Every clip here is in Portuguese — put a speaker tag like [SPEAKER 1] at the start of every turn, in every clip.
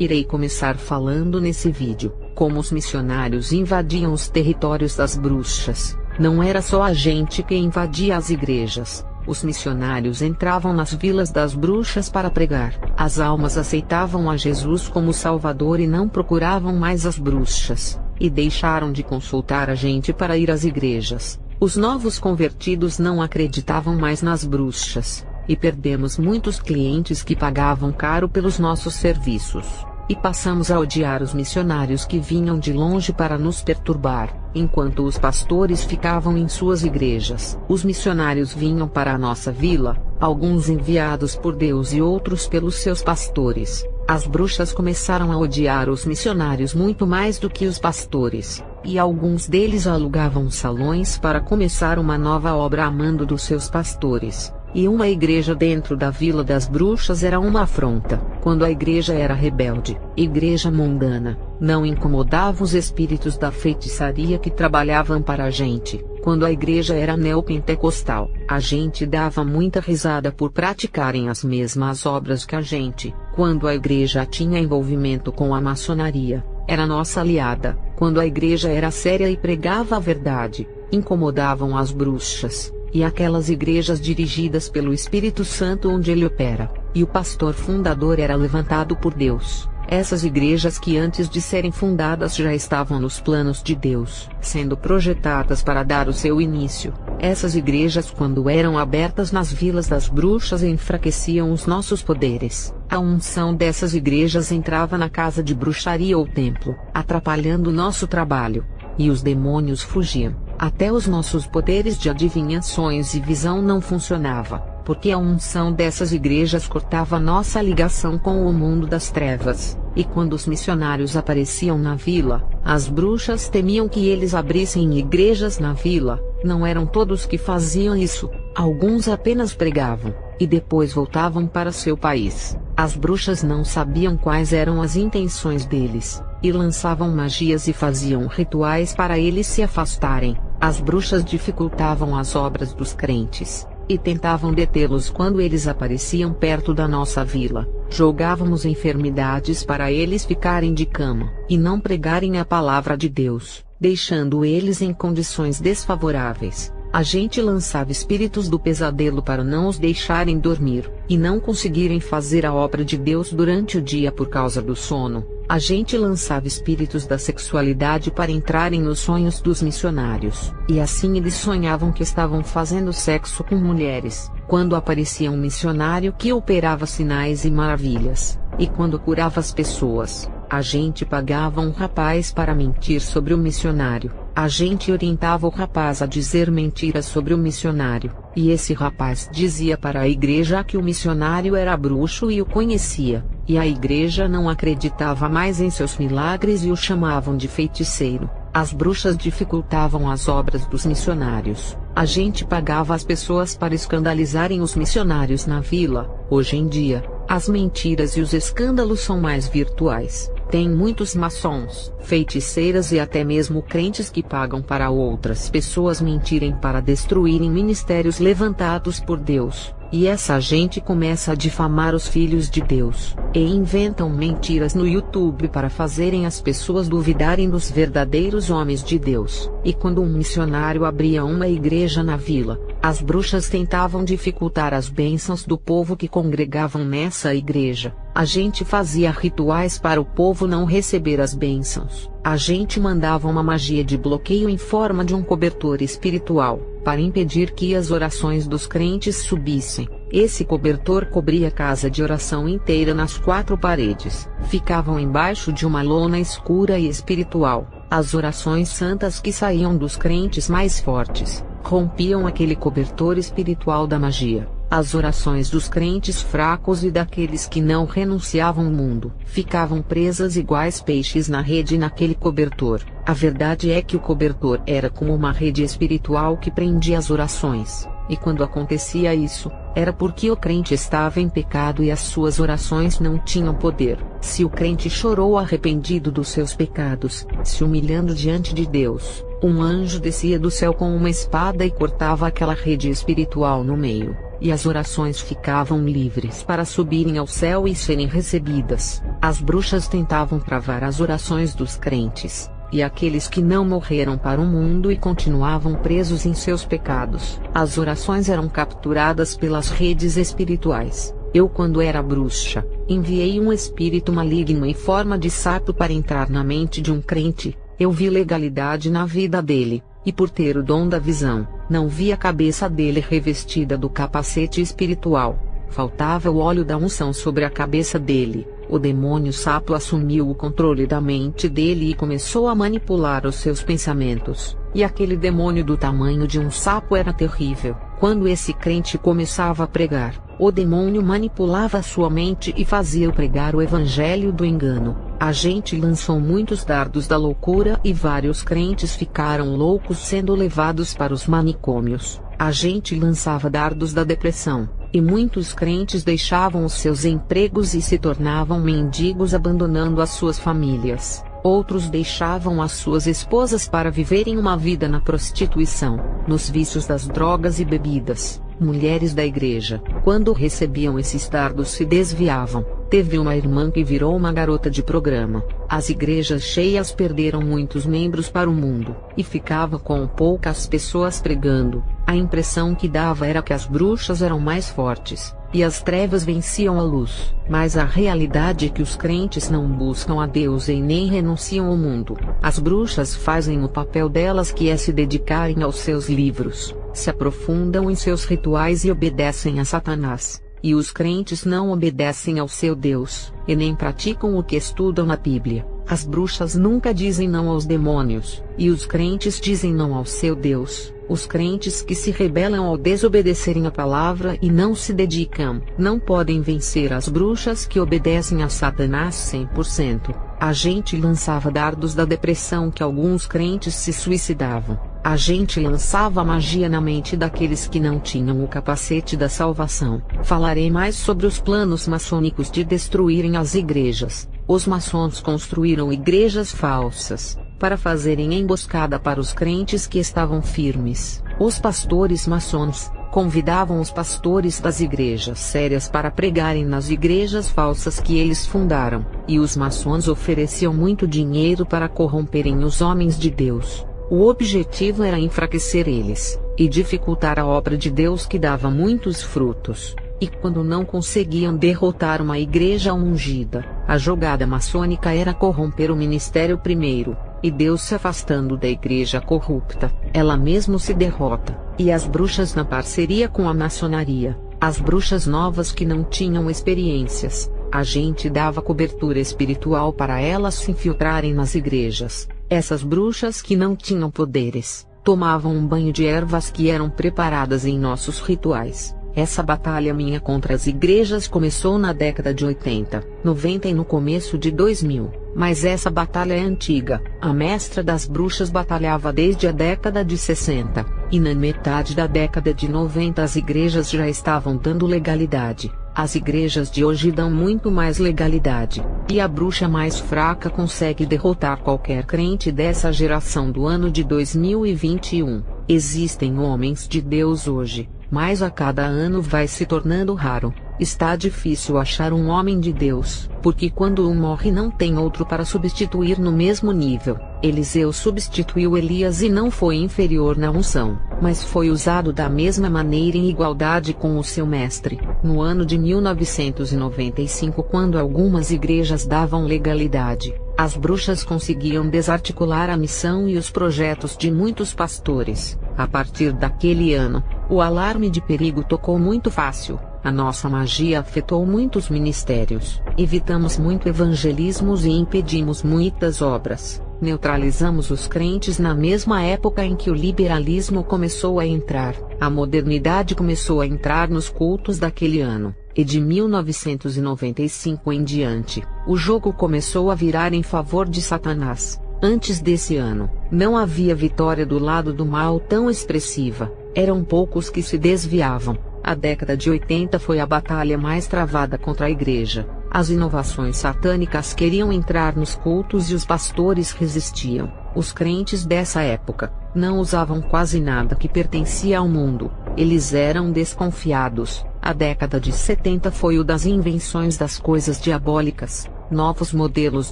[SPEAKER 1] Irei começar falando nesse vídeo como os missionários invadiam os territórios das bruxas. Não era só a gente que invadia as igrejas. Os missionários entravam nas vilas das bruxas para pregar. As almas aceitavam a Jesus como Salvador e não procuravam mais as bruxas, e deixaram de consultar a gente para ir às igrejas. Os novos convertidos não acreditavam mais nas bruxas, e perdemos muitos clientes que pagavam caro pelos nossos serviços. E passamos a odiar os missionários que vinham de longe para nos perturbar, enquanto os pastores ficavam em suas igrejas. Os missionários vinham para a nossa vila, alguns enviados por Deus e outros pelos seus pastores. As bruxas começaram a odiar os missionários muito mais do que os pastores, e alguns deles alugavam salões para começar uma nova obra a mando dos seus pastores. E uma igreja dentro da Vila das Bruxas era uma afronta. Quando a igreja era rebelde, igreja mundana, não incomodava os espíritos da feitiçaria que trabalhavam para a gente. Quando a igreja era neopentecostal, a gente dava muita risada por praticarem as mesmas obras que a gente. Quando a igreja tinha envolvimento com a maçonaria, era nossa aliada. Quando a igreja era séria e pregava a verdade, incomodavam as bruxas. E aquelas igrejas dirigidas pelo Espírito Santo onde ele opera, e o pastor fundador era levantado por Deus. Essas igrejas que antes de serem fundadas já estavam nos planos de Deus, sendo projetadas para dar o seu início. Essas igrejas, quando eram abertas nas vilas das bruxas, enfraqueciam os nossos poderes. A unção dessas igrejas entrava na casa de bruxaria ou templo, atrapalhando o nosso trabalho. E os demônios fugiam. Até os nossos poderes de adivinhações e visão não funcionava, porque a unção dessas igrejas cortava nossa ligação com o mundo das trevas. E quando os missionários apareciam na vila, as bruxas temiam que eles abrissem igrejas na vila. Não eram todos que faziam isso, alguns apenas pregavam, e depois voltavam para seu país. As bruxas não sabiam quais eram as intenções deles, e lançavam magias e faziam rituais para eles se afastarem. As bruxas dificultavam as obras dos crentes, e tentavam detê-los quando eles apareciam perto da nossa vila. Jogávamos enfermidades para eles ficarem de cama, e não pregarem a palavra de Deus, deixando eles em condições desfavoráveis. A gente lançava espíritos do pesadelo para não os deixarem dormir, e não conseguirem fazer a obra de Deus durante o dia por causa do sono. A gente lançava espíritos da sexualidade para entrarem nos sonhos dos missionários, e assim eles sonhavam que estavam fazendo sexo com mulheres. Quando aparecia um missionário que operava sinais e maravilhas, e quando curava as pessoas, a gente pagava um rapaz para mentir sobre o missionário. A gente orientava o rapaz a dizer mentiras sobre o missionário, e esse rapaz dizia para a igreja que o missionário era bruxo e o conhecia, e a igreja não acreditava mais em seus milagres e o chamavam de feiticeiro. As bruxas dificultavam as obras dos missionários. A gente pagava as pessoas para escandalizarem os missionários na vila. Hoje em dia, as mentiras e os escândalos são mais virtuais. Tem muitos maçons, feiticeiras e até mesmo crentes que pagam para outras pessoas mentirem para destruírem ministérios levantados por Deus. E essa gente começa a difamar os filhos de Deus, e inventam mentiras no YouTube para fazerem as pessoas duvidarem dos verdadeiros homens de Deus. E quando um missionário abria uma igreja na vila, as bruxas tentavam dificultar as bênçãos do povo que congregavam nessa igreja. A gente fazia rituais para o povo não receber as bênçãos. A gente mandava uma magia de bloqueio em forma de um cobertor espiritual, para impedir que as orações dos crentes subissem. Esse cobertor cobria a casa de oração inteira nas 4 paredes. Ficavam embaixo de uma lona escura e espiritual. As orações santas que saíam dos crentes mais fortes rompiam aquele cobertor espiritual da magia. As orações dos crentes fracos e daqueles que não renunciavam ao mundo ficavam presas iguais peixes na rede naquele cobertor. A verdade é que o cobertor era como uma rede espiritual que prendia as orações, e quando acontecia isso, era porque o crente estava em pecado e as suas orações não tinham poder. Se o crente chorou arrependido dos seus pecados, se humilhando diante de Deus, um anjo descia do céu com uma espada e cortava aquela rede espiritual no meio. e as orações ficavam livres para subirem ao céu e serem recebidas. As bruxas tentavam travar as orações dos crentes, e aqueles que não morreram para o mundo e continuavam presos em seus pecados. As orações eram capturadas pelas redes espirituais. Eu, quando era bruxa, enviei um espírito maligno em forma de sapo para entrar na mente de um crente. Eu vi legalidade na vida dele, e por ter o dom da visão, não vi a cabeça dele revestida do capacete espiritual. Faltava o óleo da unção sobre a cabeça dele. O demônio sapo assumiu o controle da mente dele e começou a manipular os seus pensamentos. E aquele demônio do tamanho de um sapo era terrível. Quando esse crente começava a pregar, o demônio manipulava sua mente e fazia-o pregar o evangelho do engano. A gente lançou muitos dardos da loucura e vários crentes ficaram loucos sendo levados para os manicômios. A gente lançava dardos da depressão, e muitos crentes deixavam os seus empregos e se tornavam mendigos abandonando as suas famílias. Outros deixavam as suas esposas para viverem uma vida na prostituição, nos vícios das drogas e bebidas. Mulheres da igreja, quando recebiam esses dardos, se desviavam. Teve uma irmã que virou uma garota de programa. As igrejas cheias perderam muitos membros para o mundo, e ficava com poucas pessoas pregando. A impressão que dava era que as bruxas eram mais fortes, e as trevas venciam a luz. Mas a realidade é que os crentes não buscam a Deus e nem renunciam ao mundo. As bruxas fazem o papel delas, que é se dedicarem aos seus livros, se aprofundam em seus rituais e obedecem a Satanás. E os crentes não obedecem ao seu Deus, e nem praticam o que estudam na Bíblia. As bruxas nunca dizem não aos demônios, e os crentes dizem não ao seu Deus. Os crentes que se rebelam ao desobedecerem a palavra e não se dedicam, não podem vencer as bruxas que obedecem a Satanás 100%. A gente lançava dardos da depressão que alguns crentes se suicidavam. A gente lançava magia na mente daqueles que não tinham o capacete da salvação. Falarei mais sobre os planos maçônicos de destruírem as igrejas. Os maçons construíram igrejas falsas, para fazerem emboscada para os crentes que estavam firmes. Os pastores maçons convidavam os pastores das igrejas sérias para pregarem nas igrejas falsas que eles fundaram, e os maçons ofereciam muito dinheiro para corromperem os homens de Deus. O objetivo era enfraquecer eles, e dificultar a obra de Deus, que dava muitos frutos. E quando não conseguiam derrotar uma igreja ungida, a jogada maçônica era corromper o ministério primeiro, e Deus, se afastando da igreja corrupta, ela mesmo se derrota. E as bruxas, na parceria com a maçonaria, as bruxas novas que não tinham experiências, a gente dava cobertura espiritual para elas se infiltrarem nas igrejas. Essas bruxas que não tinham poderes, tomavam um banho de ervas que eram preparadas em nossos rituais. Essa batalha minha contra as igrejas começou na década de 80, 90 e no começo de 2000, mas essa batalha é antiga. A mestra das bruxas batalhava desde a década de 60, e na metade da década de 90 as igrejas já estavam dando legalidade. As igrejas de hoje dão muito mais legalidade, e a bruxa mais fraca consegue derrotar qualquer crente dessa geração do ano de 2021. Existem homens de Deus hoje, mas a cada ano vai se tornando raro. Está difícil achar um homem de Deus, porque quando um morre não tem outro para substituir no mesmo nível. Eliseu substituiu Elias e não foi inferior na unção, mas foi usado da mesma maneira em igualdade com o seu mestre. No ano de 1995, quando algumas igrejas davam legalidade, as bruxas conseguiam desarticular a missão e os projetos de muitos pastores. A partir daquele ano, o alarme de perigo tocou muito fácil. A nossa magia afetou muitos ministérios. Evitamos muito evangelismos e impedimos muitas obras. Neutralizamos os crentes na mesma época em que o liberalismo começou a entrar. A modernidade começou a entrar nos cultos daquele ano. E de 1995 em diante, o jogo começou a virar em favor de Satanás. Antes desse ano, não havia vitória do lado do mal tão expressiva. Eram poucos que se desviavam. A década de 80 foi a batalha mais travada contra a igreja. As inovações satânicas queriam entrar nos cultos e os pastores resistiam. Os crentes dessa época não usavam quase nada que pertencia ao mundo. Eles eram desconfiados. A década de 70 foi o das invenções das coisas diabólicas, novos modelos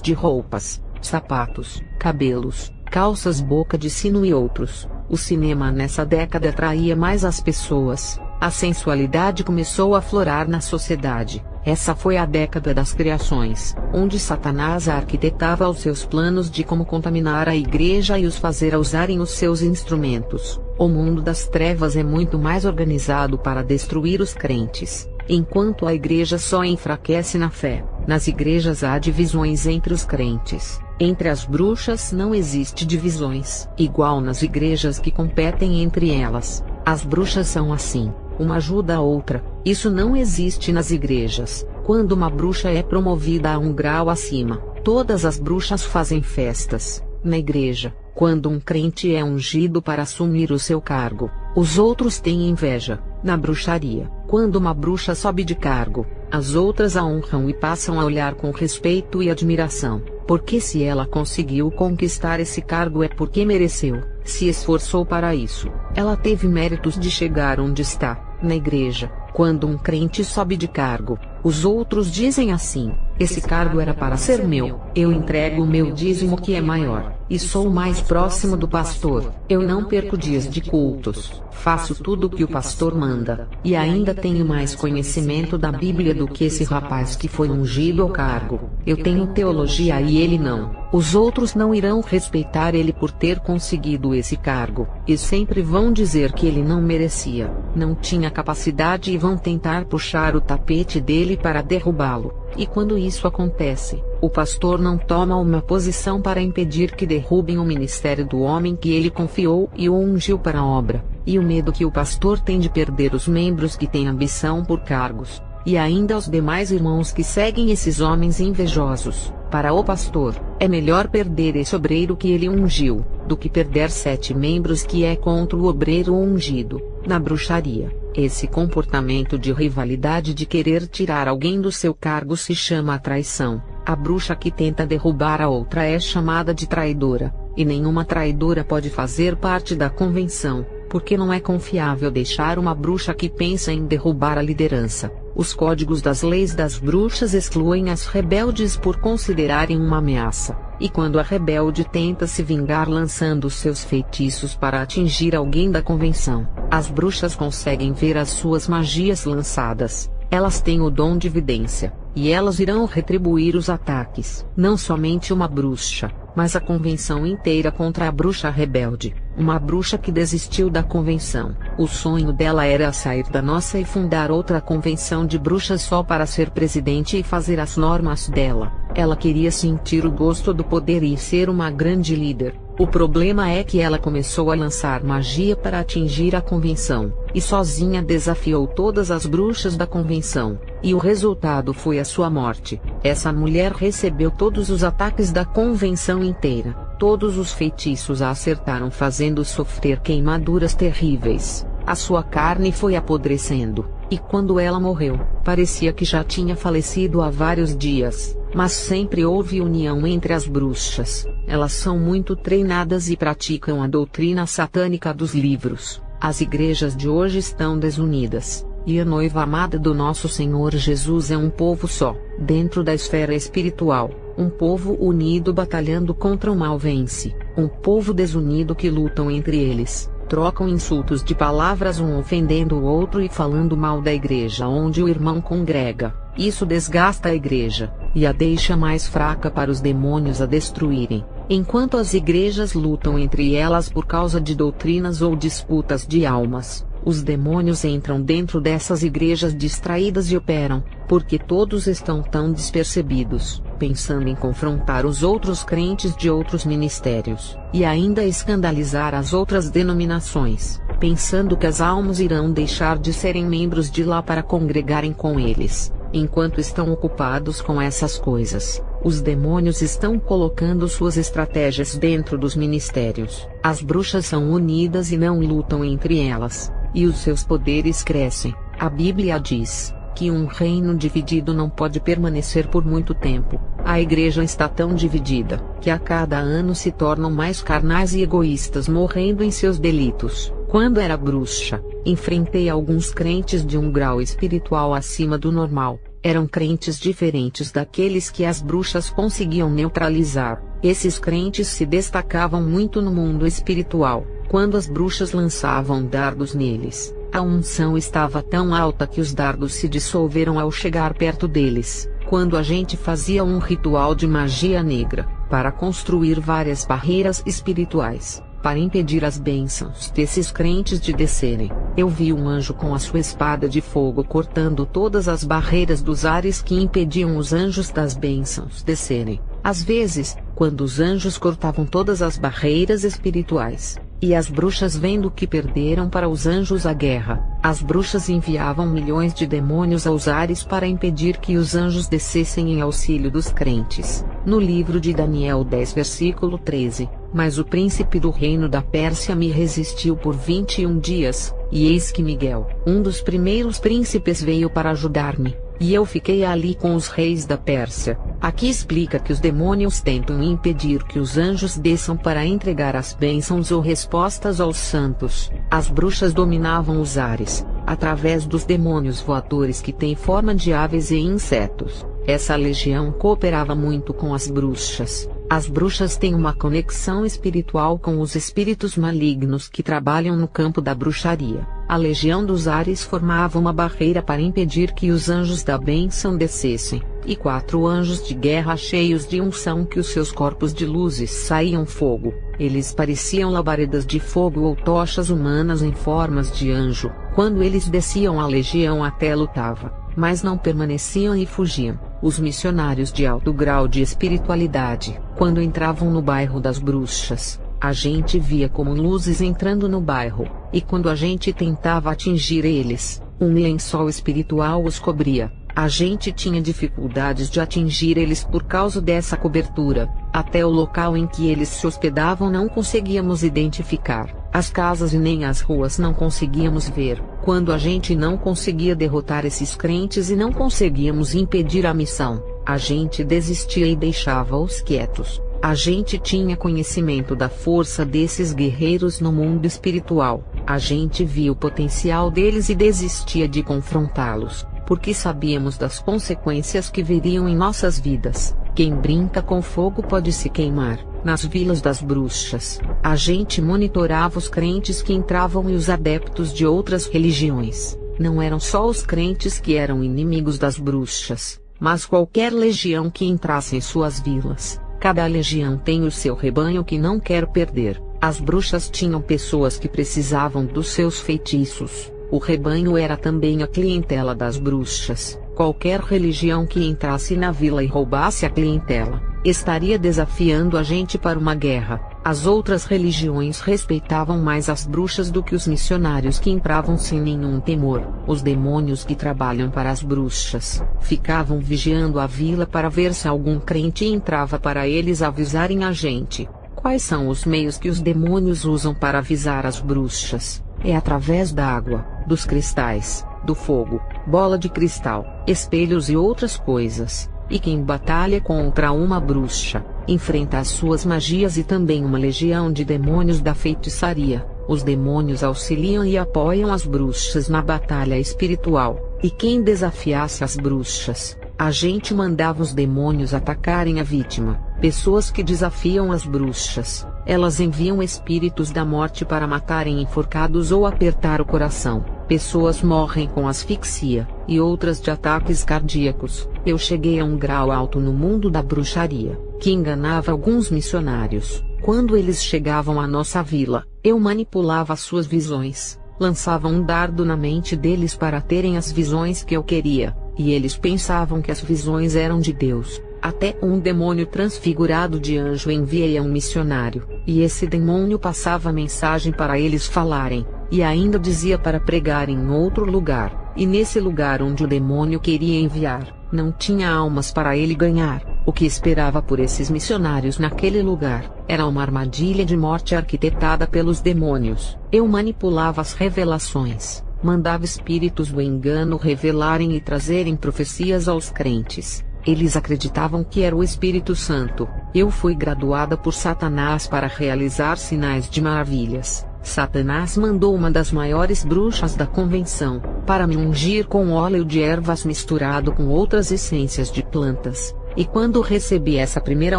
[SPEAKER 1] de roupas, sapatos, cabelos, calças boca de sino e outros. O cinema nessa década atraía mais as pessoas. A sensualidade começou a aflorar na sociedade. Essa foi a década das criações, onde Satanás arquitetava os seus planos de como contaminar a igreja e os fazer usarem os seus instrumentos. O mundo das trevas é muito mais organizado para destruir os crentes. Enquanto a igreja só enfraquece na fé, nas igrejas há divisões entre os crentes. Entre as bruxas não existe divisões, igual nas igrejas que competem entre elas. As bruxas são assim, uma ajuda a outra. Isso não existe nas igrejas. Quando uma bruxa é promovida a um grau acima, todas as bruxas fazem festas. Na igreja, quando um crente é ungido para assumir o seu cargo, os outros têm inveja. Na bruxaria, quando uma bruxa sobe de cargo, as outras a honram e passam a olhar com respeito e admiração, porque se ela conseguiu conquistar esse cargo é porque mereceu, se esforçou para isso. Ela teve méritos de chegar onde está. Na igreja, quando um crente sobe de cargo, os outros dizem assim: esse cargo era para ser meu, eu entrego o meu dízimo que é maior, e sou mais próximo do pastor, eu não perco dias de cultos, faço tudo o que o pastor manda, e ainda tenho mais conhecimento da Bíblia do que esse rapaz que foi ungido ao cargo, eu tenho teologia e ele não. Os outros não irão respeitar ele por ter conseguido esse cargo, e sempre vão dizer que ele não merecia, não tinha capacidade e vão tentar puxar o tapete dele para derrubá-lo. E quando isso acontece, o pastor não toma uma posição para impedir que derrubem o ministério do homem que ele confiou e o ungiu para a obra. E o medo que o pastor tem de perder os membros que têm ambição por cargos, e ainda os demais irmãos que seguem esses homens invejosos. Para o pastor, é melhor perder esse obreiro que ele ungiu, do que perder 7 membros que é contra o obreiro ungido. Na bruxaria, esse comportamento de rivalidade de querer tirar alguém do seu cargo se chama traição. A bruxa que tenta derrubar a outra é chamada de traidora, e nenhuma traidora pode fazer parte da convenção, porque não é confiável deixar uma bruxa que pensa em derrubar a liderança. Os códigos das leis das bruxas excluem as rebeldes por considerarem uma ameaça, e quando a rebelde tenta se vingar lançando seus feitiços para atingir alguém da convenção, as bruxas conseguem ver as suas magias lançadas. Elas têm o dom de vidência, e elas irão retribuir os ataques. Não somente uma bruxa, mas a convenção inteira contra a bruxa rebelde, uma bruxa que desistiu da convenção. O sonho dela era sair da nossa e fundar outra convenção de bruxas só para ser presidente e fazer as normas dela. Ela queria sentir o gosto do poder e ser uma grande líder. O problema é que ela começou a lançar magia para atingir a convenção, e sozinha desafiou todas as bruxas da convenção, e o resultado foi a sua morte. Essa mulher recebeu todos os ataques da convenção inteira, todos os feitiços a acertaram fazendo sofrer queimaduras terríveis. A sua carne foi apodrecendo, e quando ela morreu, parecia que já tinha falecido há vários dias. Mas sempre houve união entre as bruxas. Elas são muito treinadas e praticam a doutrina satânica dos livros. As igrejas de hoje estão desunidas, e a noiva amada do nosso Senhor Jesus é um povo só, dentro da esfera espiritual. Um povo unido batalhando contra o mal vence. Um povo desunido que lutam entre eles, trocam insultos de palavras um ofendendo o outro e falando mal da igreja onde o irmão congrega. Isso desgasta a igreja, e a deixa mais fraca para os demônios a destruírem. Enquanto as igrejas lutam entre elas por causa de doutrinas ou disputas de almas, os demônios entram dentro dessas igrejas distraídas e operam, porque todos estão tão despercebidos, pensando em confrontar os outros crentes de outros ministérios, e ainda escandalizar as outras denominações, pensando que as almas irão deixar de serem membros de lá para congregarem com eles. Enquanto estão ocupados com essas coisas, os demônios estão colocando suas estratégias dentro dos ministérios. As bruxas são unidas e não lutam entre elas, e os seus poderes crescem. A Bíblia diz que um reino dividido não pode permanecer por muito tempo. A igreja está tão dividida, que a cada ano se tornam mais carnais e egoístas morrendo em seus delitos. Quando era bruxa, enfrentei alguns crentes de um grau espiritual acima do normal. Eram crentes diferentes daqueles que as bruxas conseguiam neutralizar. Esses crentes se destacavam muito no mundo espiritual. Quando as bruxas lançavam dardos neles, a unção estava tão alta que os dardos se dissolveram ao chegar perto deles. Quando a gente fazia um ritual de magia negra, para construir várias barreiras espirituais, para impedir as bênçãos desses crentes de descerem, eu vi um anjo com a sua espada de fogo cortando todas as barreiras dos ares que impediam os anjos das bênçãos descerem. Às vezes, quando os anjos cortavam todas as barreiras espirituais, e as bruxas vendo que perderam para os anjos a guerra, as bruxas enviavam milhões de demônios aos ares para impedir que os anjos descessem em auxílio dos crentes. No livro de Daniel 10 versículo 13, mas o príncipe do reino da Pérsia me resistiu por 21 dias, e eis que Miguel, um dos primeiros príncipes, veio para ajudar-me, e eu fiquei ali com os reis da Pérsia. Aqui explica que os demônios tentam impedir que os anjos desçam para entregar as bênçãos ou respostas aos santos. As bruxas dominavam os ares, através dos demônios voadores que têm forma de aves e insetos. Essa legião cooperava muito com as bruxas. As bruxas têm uma conexão espiritual com os espíritos malignos que trabalham no campo da bruxaria. A legião dos ares formava uma barreira para impedir que os anjos da bênção descessem, e 4 anjos de guerra cheios de unção que os seus corpos de luzes saíam fogo. Eles pareciam labaredas de fogo ou tochas humanas em formas de anjo. Quando eles desciam, a legião até lutava, mas não permaneciam e fugiam. Os missionários de alto grau de espiritualidade, quando entravam no bairro das bruxas, a gente via como luzes entrando no bairro, e quando a gente tentava atingir eles, um lençol espiritual os cobria. A gente tinha dificuldades de atingir eles por causa dessa cobertura. Até o local em que eles se hospedavam não conseguíamos identificar. As casas e nem as ruas não conseguíamos ver. Quando a gente não conseguia derrotar esses crentes e não conseguíamos impedir a missão, a gente desistia e deixava-os quietos. A gente tinha conhecimento da força desses guerreiros no mundo espiritual. A gente via o potencial deles e desistia de confrontá-los, porque sabíamos das consequências que viriam em nossas vidas. Quem brinca com fogo pode se queimar. Nas vilas das bruxas, a gente monitorava os crentes que entravam e os adeptos de outras religiões. Não eram só os crentes que eram inimigos das bruxas, mas qualquer legião que entrasse em suas vilas. Cada legião tem o seu rebanho que não quer perder. As bruxas tinham pessoas que precisavam dos seus feitiços. O rebanho era também a clientela das bruxas. Qualquer religião que entrasse na vila e roubasse a clientela, estaria desafiando a gente para uma guerra. As outras religiões respeitavam mais as bruxas do que os missionários que entravam sem nenhum temor. Os demônios que trabalham para as bruxas ficavam vigiando a vila para ver se algum crente entrava para eles avisarem a gente. Quais são os meios que os demônios usam para avisar as bruxas? É através da água, dos cristais, do fogo, bola de cristal, espelhos e outras coisas. E quem batalha contra uma bruxa, enfrenta as suas magias e também uma legião de demônios da feitiçaria. Os demônios auxiliam e apoiam as bruxas na batalha espiritual. E quem desafiasse as bruxas, a gente mandava os demônios atacarem a vítima. Pessoas que desafiam as bruxas, elas enviam espíritos da morte para matarem enforcados ou apertar o coração. Pessoas morrem com asfixia, e outras de ataques cardíacos. Eu cheguei a um grau alto no mundo da bruxaria, que enganava alguns missionários. Quando eles chegavam à nossa vila, eu manipulava as suas visões, lançava um dardo na mente deles para terem as visões que eu queria, e eles pensavam que as visões eram de Deus. Até um demônio transfigurado de anjo enviei a um missionário, e esse demônio passava mensagem para eles falarem, e ainda dizia para pregar em outro lugar, e nesse lugar onde o demônio queria enviar, não tinha almas para ele ganhar. O que esperava por esses missionários naquele lugar era uma armadilha de morte arquitetada pelos demônios. Eu manipulava as revelações, mandava espíritos do engano revelarem e trazerem profecias aos crentes. Eles acreditavam que era o Espírito Santo. Eu fui graduada por Satanás para realizar sinais de maravilhas. Satanás mandou uma das maiores bruxas da convenção, para me ungir com óleo de ervas misturado com outras essências de plantas. E quando recebi essa primeira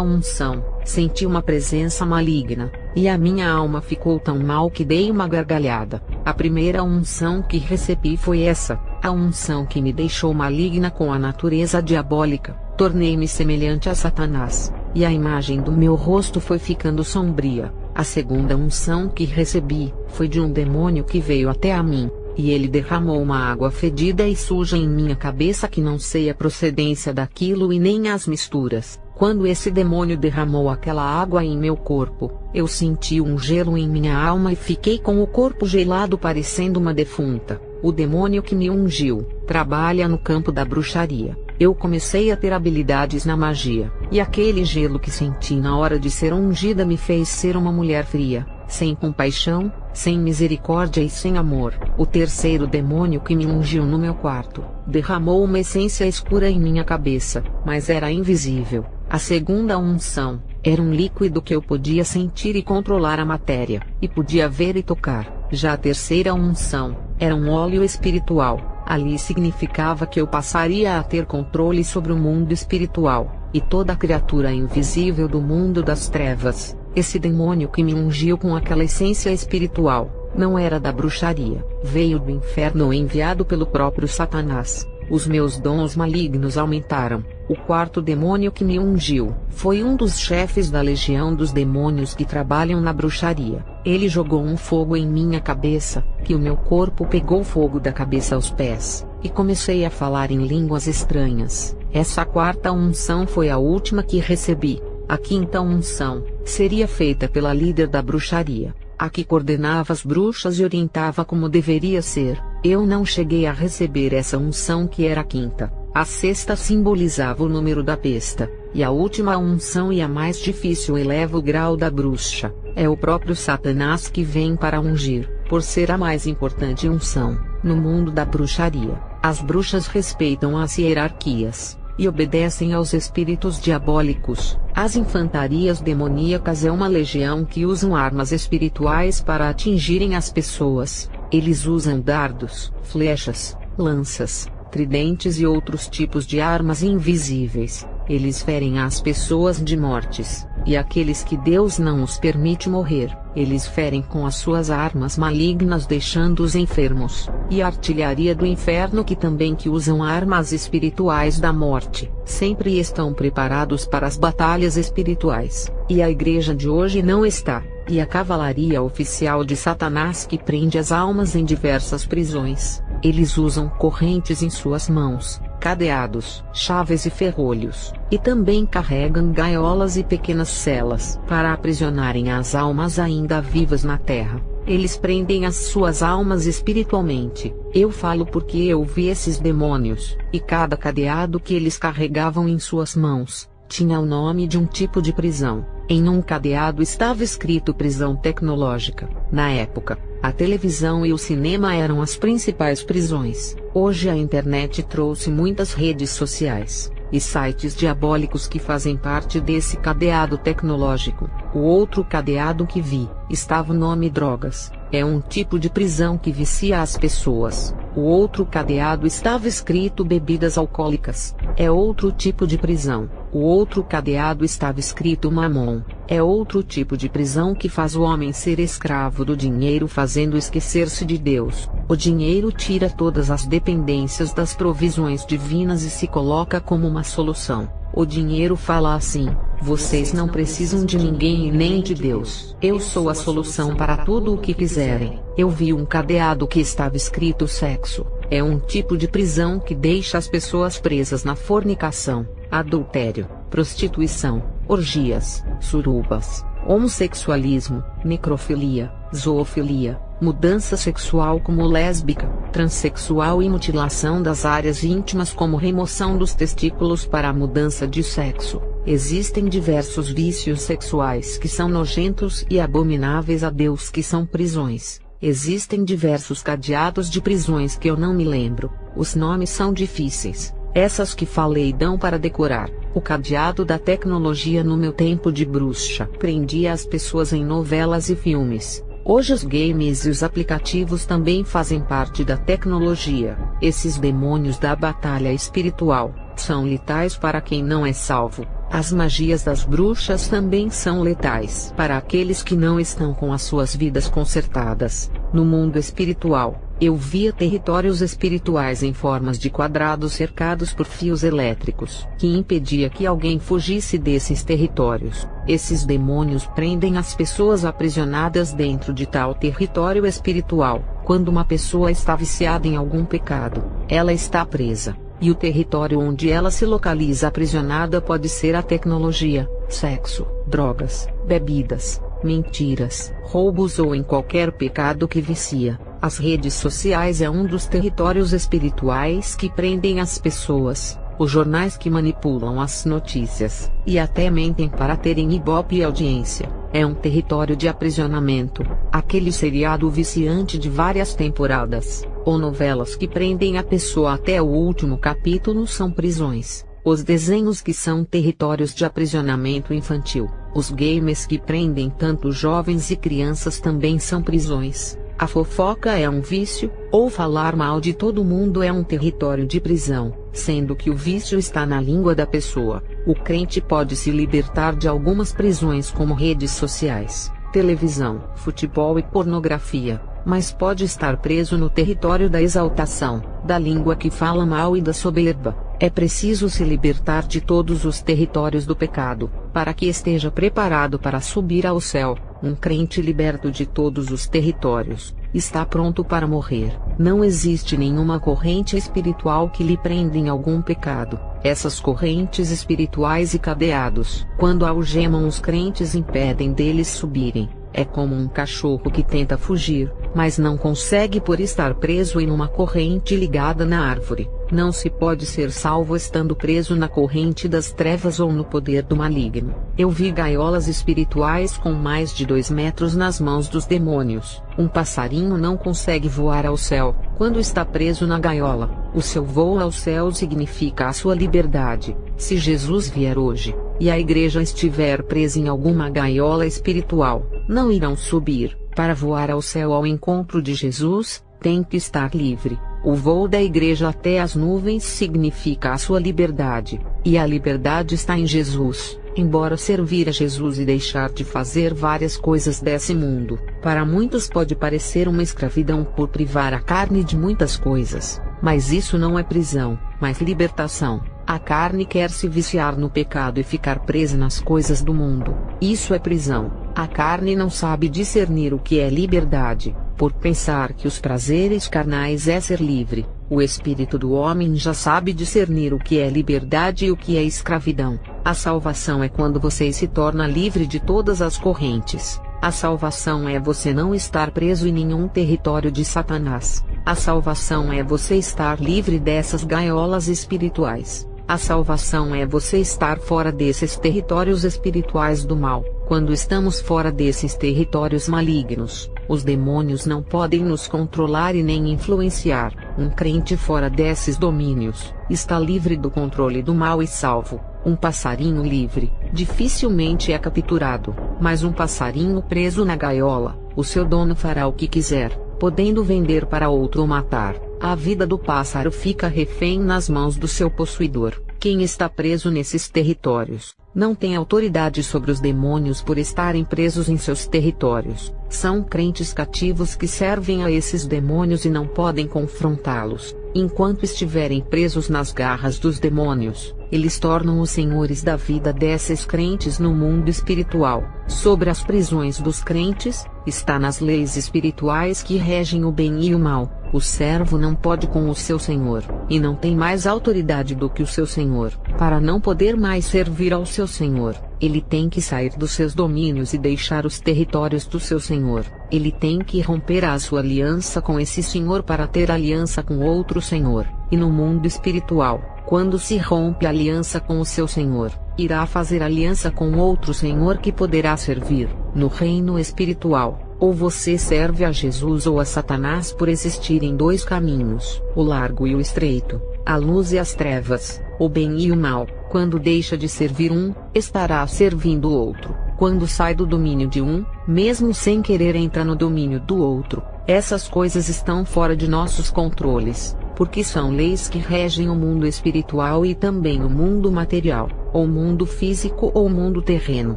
[SPEAKER 1] unção, senti uma presença maligna, e a minha alma ficou tão mal que dei uma gargalhada. A primeira unção que recebi foi essa, a unção que me deixou maligna com a natureza diabólica. Tornei-me semelhante a Satanás, e a imagem do meu rosto foi ficando sombria. A segunda unção que recebi, foi de um demônio que veio até a mim, e ele derramou uma água fedida e suja em minha cabeça que não sei a procedência daquilo e nem as misturas. Quando esse demônio derramou aquela água em meu corpo, eu senti um gelo em minha alma e fiquei com o corpo gelado parecendo uma defunta. O demônio que me ungiu, trabalha no campo da bruxaria. Eu comecei a ter habilidades na magia, e aquele gelo que senti na hora de ser ungida me fez ser uma mulher fria, sem compaixão, sem misericórdia e sem amor. O terceiro demônio que me ungiu no meu quarto, derramou uma essência escura em minha cabeça, mas era invisível. A segunda unção, era um líquido que eu podia sentir e controlar a matéria, e podia ver e tocar. Já a terceira unção, era um óleo espiritual. Ali significava que eu passaria a ter controle sobre o mundo espiritual, e toda criatura invisível do mundo das trevas. Esse demônio que me ungiu com aquela essência espiritual, não era da bruxaria, veio do inferno enviado pelo próprio Satanás. Os meus dons malignos aumentaram. O quarto demônio que me ungiu, foi um dos chefes da legião dos demônios que trabalham na bruxaria. Ele jogou um fogo em minha cabeça, que o meu corpo pegou fogo da cabeça aos pés, e comecei a falar em línguas estranhas. Essa quarta unção foi a última que recebi. A quinta unção, seria feita pela líder da bruxaria, a que coordenava as bruxas e orientava como deveria ser. Eu não cheguei a receber essa unção que era a quinta. A sexta simbolizava o número da besta, e a última unção e a mais difícil eleva o grau da bruxa. É o próprio Satanás que vem para ungir, por ser a mais importante unção. No mundo da bruxaria, as bruxas respeitam as hierarquias, e obedecem aos espíritos diabólicos. As infantarias demoníacas é uma legião que usam armas espirituais para atingirem as pessoas. Eles usam dardos, flechas, lanças, tridentes e outros tipos de armas invisíveis. Eles ferem as pessoas de mortes, e aqueles que Deus não os permite morrer, eles ferem com as suas armas malignas deixando-os enfermos. E a artilharia do inferno que usam armas espirituais da morte, sempre estão preparados para as batalhas espirituais. E a igreja de hoje não está. E a cavalaria oficial de Satanás que prende as almas em diversas prisões. Eles usam correntes em suas mãos, cadeados, chaves e ferrolhos, e também carregam gaiolas e pequenas celas para aprisionarem as almas ainda vivas na terra. Eles prendem as suas almas espiritualmente. Eu falo porque eu vi esses demônios, e cada cadeado que eles carregavam em suas mãos, tinha o nome de um tipo de prisão. Em um cadeado estava escrito prisão tecnológica. Na época, a televisão e o cinema eram as principais prisões. Hoje a internet trouxe muitas redes sociais e sites diabólicos que fazem parte desse cadeado tecnológico. O outro cadeado que vi, estava o nome drogas. É um tipo de prisão que vicia as pessoas. O outro cadeado estava escrito bebidas alcoólicas. É outro tipo de prisão. O outro cadeado estava escrito mamon. É outro tipo de prisão que faz o homem ser escravo do dinheiro fazendo esquecer-se de Deus. O dinheiro tira todas as dependências das provisões divinas e se coloca como uma solução. O dinheiro fala assim: vocês não precisam de ninguém e nem de Deus. Eu sou a solução para tudo o que quiserem. Eu vi um cadeado que estava escrito sexo. É um tipo de prisão que deixa as pessoas presas na fornicação, adultério, prostituição, orgias, surubas, homossexualismo, necrofilia, zoofilia, mudança sexual como lésbica, transexual e mutilação das áreas íntimas como remoção dos testículos para a mudança de sexo. Existem diversos vícios sexuais que são nojentos e abomináveis a Deus que são prisões. Existem diversos cadeados de prisões que eu não me lembro. Os nomes são difíceis. Essas que falei dão para decorar. O cadeado da tecnologia no meu tempo de bruxa prendia as pessoas em novelas e filmes. Hoje os games e os aplicativos também fazem parte da tecnologia. Esses demônios da batalha espiritual são letais para quem não é salvo. As magias das bruxas também são letais para aqueles que não estão com as suas vidas consertadas. No mundo espiritual, eu via territórios espirituais em formas de quadrados cercados por fios elétricos, que impedia que alguém fugisse desses territórios. Esses demônios prendem as pessoas aprisionadas dentro de tal território espiritual. Quando uma pessoa está viciada em algum pecado, ela está presa. E o território onde ela se localiza aprisionada pode ser a tecnologia, sexo, drogas, bebidas, mentiras, roubos ou em qualquer pecado que vicia. As redes sociais é um dos territórios espirituais que prendem as pessoas. Os jornais que manipulam as notícias, e até mentem para terem ibope e audiência, é um território de aprisionamento. Aquele seriado viciante de várias temporadas, ou novelas que prendem a pessoa até o último capítulo são prisões. Os desenhos que são territórios de aprisionamento infantil, os games que prendem tanto jovens e crianças também são prisões. A fofoca é um vício, ou falar mal de todo mundo é um território de prisão, sendo que o vício está na língua da pessoa. O crente pode se libertar de algumas prisões como redes sociais, televisão, futebol e pornografia, mas pode estar preso no território da exaltação, da língua que fala mal e da soberba. É preciso se libertar de todos os territórios do pecado, para que esteja preparado para subir ao céu. Um crente liberto de todos os territórios está pronto para morrer. Não existe nenhuma corrente espiritual que lhe prenda em algum pecado. Essas correntes espirituais e cadeados, quando algemam os crentes, impedem deles subirem. É como um cachorro que tenta fugir, mas não consegue por estar preso em uma corrente ligada na árvore. Não se pode ser salvo estando preso na corrente das trevas ou no poder do maligno. Eu vi gaiolas espirituais com mais de 2 metros nas mãos dos demônios. Um passarinho não consegue voar ao céu quando está preso na gaiola. O seu voo ao céu significa a sua liberdade. Se Jesus vier hoje, e a igreja estiver presa em alguma gaiola espiritual, não irão subir. Para voar ao céu ao encontro de Jesus, tem que estar livre. O voo da igreja até as nuvens significa a sua liberdade, e a liberdade está em Jesus. Embora servir a Jesus e deixar de fazer várias coisas desse mundo, para muitos pode parecer uma escravidão por privar a carne de muitas coisas, mas isso não é prisão, mas libertação. A carne quer se viciar no pecado e ficar presa nas coisas do mundo. Isso é prisão. A carne não sabe discernir o que é liberdade, por pensar que os prazeres carnais é ser livre. O espírito do homem já sabe discernir o que é liberdade e o que é escravidão. A salvação é quando você se torna livre de todas as correntes. A salvação é você não estar preso em nenhum território de Satanás. A salvação é você estar livre dessas gaiolas espirituais. A salvação é você estar fora desses territórios espirituais do mal. Quando estamos fora desses territórios malignos, os demônios não podem nos controlar e nem influenciar. Um crente fora desses domínios está livre do controle do mal e salvo. Um passarinho livre dificilmente é capturado, mas um passarinho preso na gaiola, o seu dono fará o que quiser, podendo vender para outro ou matar. A vida do pássaro fica refém nas mãos do seu possuidor. Quem está preso nesses territórios não tem autoridade sobre os demônios por estarem presos em seus territórios. São crentes cativos que servem a esses demônios e não podem confrontá-los. Enquanto estiverem presos nas garras dos demônios, eles tornam os senhores da vida desses crentes no mundo espiritual. Sobre as prisões dos crentes, está nas leis espirituais que regem o bem e o mal. O servo não pode com o seu senhor, e não tem mais autoridade do que o seu senhor. Para não poder mais servir ao seu senhor, ele tem que sair dos seus domínios e deixar os territórios do seu senhor. Ele tem que romper a sua aliança com esse senhor para ter aliança com outro senhor. E no mundo espiritual, quando se rompe a aliança com o seu senhor, irá fazer aliança com outro senhor que poderá servir. No reino espiritual, ou você serve a Jesus ou a Satanás. Por existirem 2 caminhos, o largo e o estreito, a luz e as trevas, o bem e o mal. Quando deixa de servir um, estará servindo o outro. Quando sai do domínio de um, mesmo sem querer entra no domínio do outro. Essas coisas estão fora de nossos controles, porque são leis que regem o mundo espiritual e também o mundo material, ou mundo físico ou mundo terreno.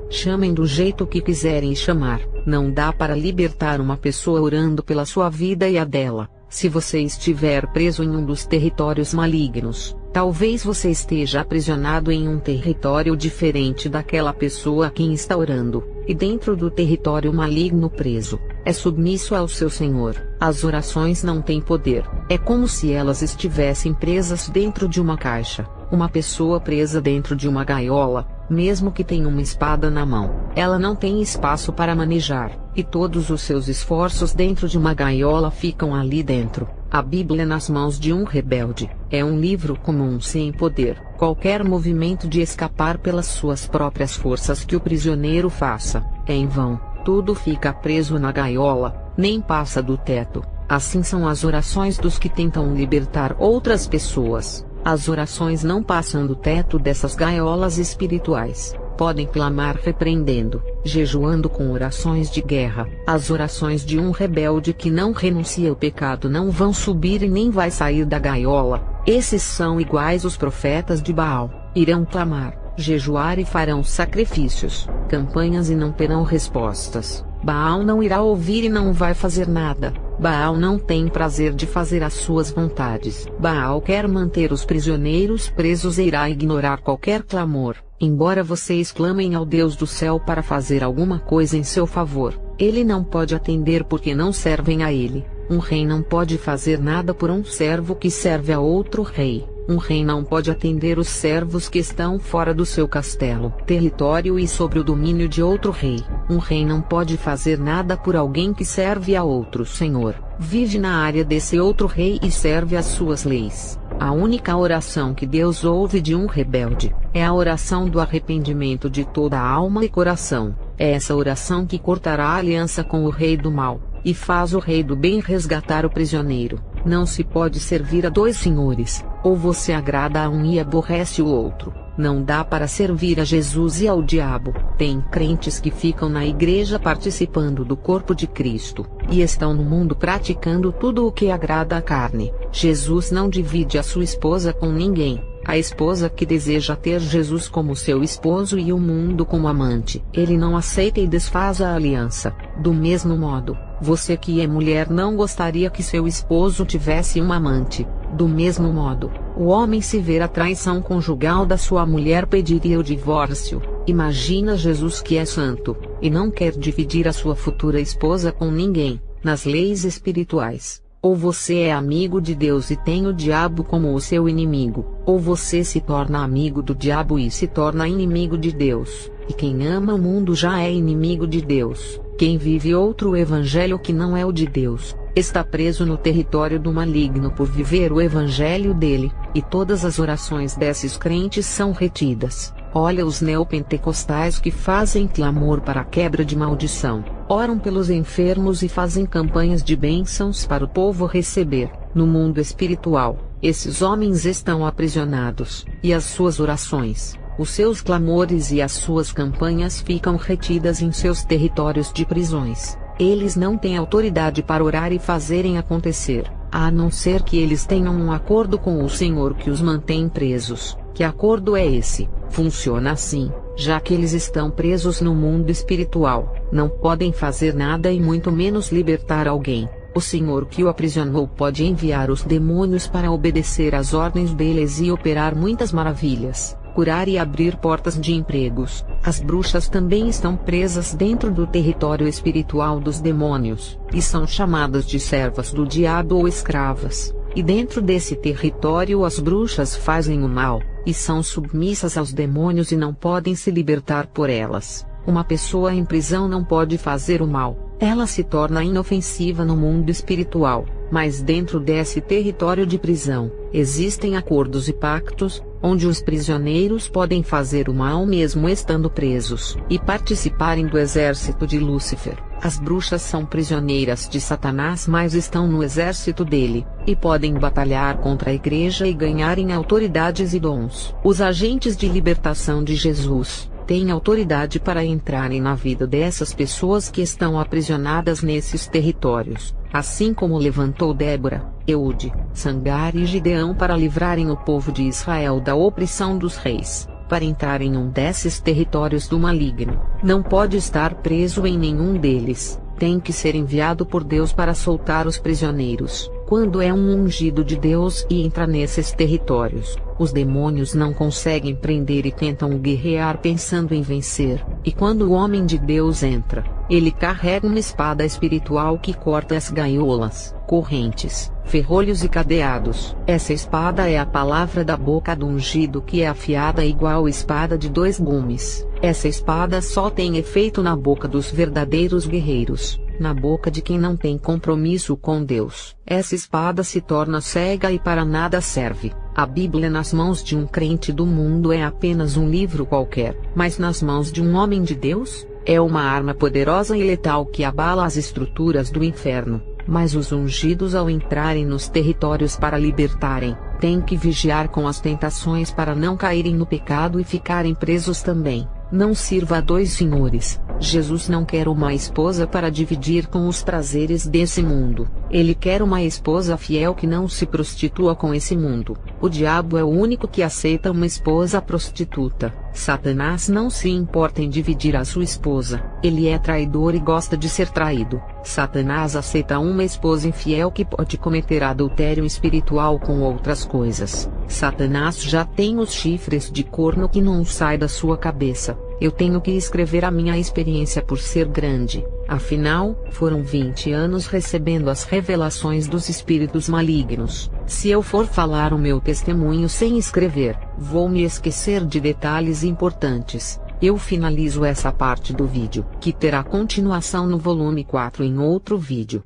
[SPEAKER 1] Chamem do jeito que quiserem chamar. Não dá para libertar uma pessoa orando pela sua vida e a dela. Se você estiver preso em um dos territórios malignos, talvez você esteja aprisionado em um território diferente daquela pessoa a quem está orando, e dentro do território maligno preso, é submisso ao seu Senhor. As orações não têm poder. É como se elas estivessem presas dentro de uma caixa. Uma pessoa presa dentro de uma gaiola, mesmo que tenha uma espada na mão, ela não tem espaço para manejar, e todos os seus esforços dentro de uma gaiola ficam ali dentro. A Bíblia nas mãos de um rebelde é um livro comum sem poder. Qualquer movimento de escapar pelas suas próprias forças que o prisioneiro faça, é em vão. Tudo fica preso na gaiola, nem passa do teto. Assim são as orações dos que tentam libertar outras pessoas. As orações não passam do teto dessas gaiolas espirituais. Podem clamar repreendendo, jejuando com orações de guerra. As orações de um rebelde que não renuncia ao pecado não vão subir e nem vai sair da gaiola. Esses são iguais os profetas de Baal. Irão clamar, jejuar e farão sacrifícios, campanhas e não terão respostas. Baal não irá ouvir e não vai fazer nada. Baal não tem prazer de fazer as suas vontades. Baal quer manter os prisioneiros presos e irá ignorar qualquer clamor. Embora vocês clamem ao Deus do céu para fazer alguma coisa em seu favor, ele não pode atender porque não servem a ele. Um rei não pode fazer nada por um servo que serve a outro rei. Um rei não pode atender os servos que estão fora do seu castelo, território e sobre o domínio de outro rei. Um rei não pode fazer nada por alguém que serve a outro senhor, vive na área desse outro rei e serve as suas leis. A única oração que Deus ouve de um rebelde é a oração do arrependimento de toda a alma e coração. É essa oração que cortará a aliança com o rei do mal, e faz o rei do bem resgatar o prisioneiro. Não se pode servir a dois senhores, ou você agrada a um e aborrece o outro. Não dá para servir a Jesus e ao diabo. Tem crentes que ficam na igreja participando do corpo de Cristo, e estão no mundo praticando tudo o que agrada à carne. Jesus não divide a sua esposa com ninguém. A esposa que deseja ter Jesus como seu esposo e o mundo como amante, ele não aceita e desfaz a aliança. Do mesmo modo, você que é mulher não gostaria que seu esposo tivesse uma amante. Do mesmo modo, o homem se ver a traição conjugal da sua mulher pediria o divórcio. Imagina Jesus que é santo, e não quer dividir a sua futura esposa com ninguém. Nas leis espirituais, ou você é amigo de Deus e tem o diabo como o seu inimigo, ou você se torna amigo do diabo e se torna inimigo de Deus. E quem ama o mundo já é inimigo de Deus. Quem vive outro evangelho que não é o de Deus, está preso no território do maligno por viver o evangelho dele, e todas as orações desses crentes são retidas. Olha os neopentecostais que fazem clamor para a quebra de maldição, oram pelos enfermos e fazem campanhas de bênçãos para o povo receber. No mundo espiritual, esses homens estão aprisionados, e as suas orações, os seus clamores e as suas campanhas ficam retidas em seus territórios de prisões. Eles não têm autoridade para orar e fazerem acontecer, a não ser que eles tenham um acordo com o Senhor que os mantém presos. Que acordo é esse? Funciona assim: já que eles estão presos no mundo espiritual, não podem fazer nada e muito menos libertar alguém. O Senhor que o aprisionou pode enviar os demônios para obedecer às ordens deles e operar muitas maravilhas, curar e abrir portas de empregos. As bruxas também estão presas dentro do território espiritual dos demônios, e são chamadas de servas do diabo ou escravas. E dentro desse território as bruxas fazem o mal, e são submissas aos demônios e não podem se libertar por elas. Uma pessoa em prisão não pode fazer o mal, ela se torna inofensiva no mundo espiritual, mas dentro desse território de prisão, existem acordos e pactos, onde os prisioneiros podem fazer o mal mesmo estando presos, e participarem do exército de Lúcifer. As bruxas são prisioneiras de Satanás, mas estão no exército dele, e podem batalhar contra a igreja e ganharem autoridades e dons. Os agentes de libertação de Jesus têm autoridade para entrarem na vida dessas pessoas que estão aprisionadas nesses territórios, assim como levantou Débora, Eude, Sangar e Gideão para livrarem o povo de Israel da opressão dos reis. Para entrar em um desses territórios do maligno, não pode estar preso em nenhum deles, tem que ser enviado por Deus para soltar os prisioneiros. Quando é um ungido de Deus e entra nesses territórios, os demônios não conseguem prender e tentam guerrear pensando em vencer, e quando o homem de Deus entra, ele carrega uma espada espiritual que corta as gaiolas, correntes, ferrolhos e cadeados. Essa espada é a palavra da boca do ungido, que é afiada igual espada de dois gumes. Essa espada só tem efeito na boca dos verdadeiros guerreiros, na boca de quem não tem compromisso com Deus. Essa espada se torna cega e para nada serve. A Bíblia nas mãos de um crente do mundo é apenas um livro qualquer, mas nas mãos de um homem de Deus, é uma arma poderosa e letal que abala as estruturas do inferno. Mas os ungidos, ao entrarem nos territórios para libertarem, têm que vigiar com as tentações para não caírem no pecado e ficarem presos também. Não sirva a dois senhores. Jesus não quer uma esposa para dividir com os prazeres desse mundo. Ele quer uma esposa fiel que não se prostitua com esse mundo. O diabo é o único que aceita uma esposa prostituta. Satanás não se importa em dividir a sua esposa. Ele é traidor e gosta de ser traído. Satanás aceita uma esposa infiel que pode cometer adultério espiritual com outras coisas. Satanás já tem os chifres de corno que não sai da sua cabeça. Eu tenho que escrever a minha experiência por ser grande. Afinal, foram 20 anos recebendo as revelações dos espíritos malignos. Se eu for falar o meu testemunho sem escrever, vou me esquecer de detalhes importantes. Eu finalizo essa parte do vídeo, que terá continuação no volume 4 em outro vídeo.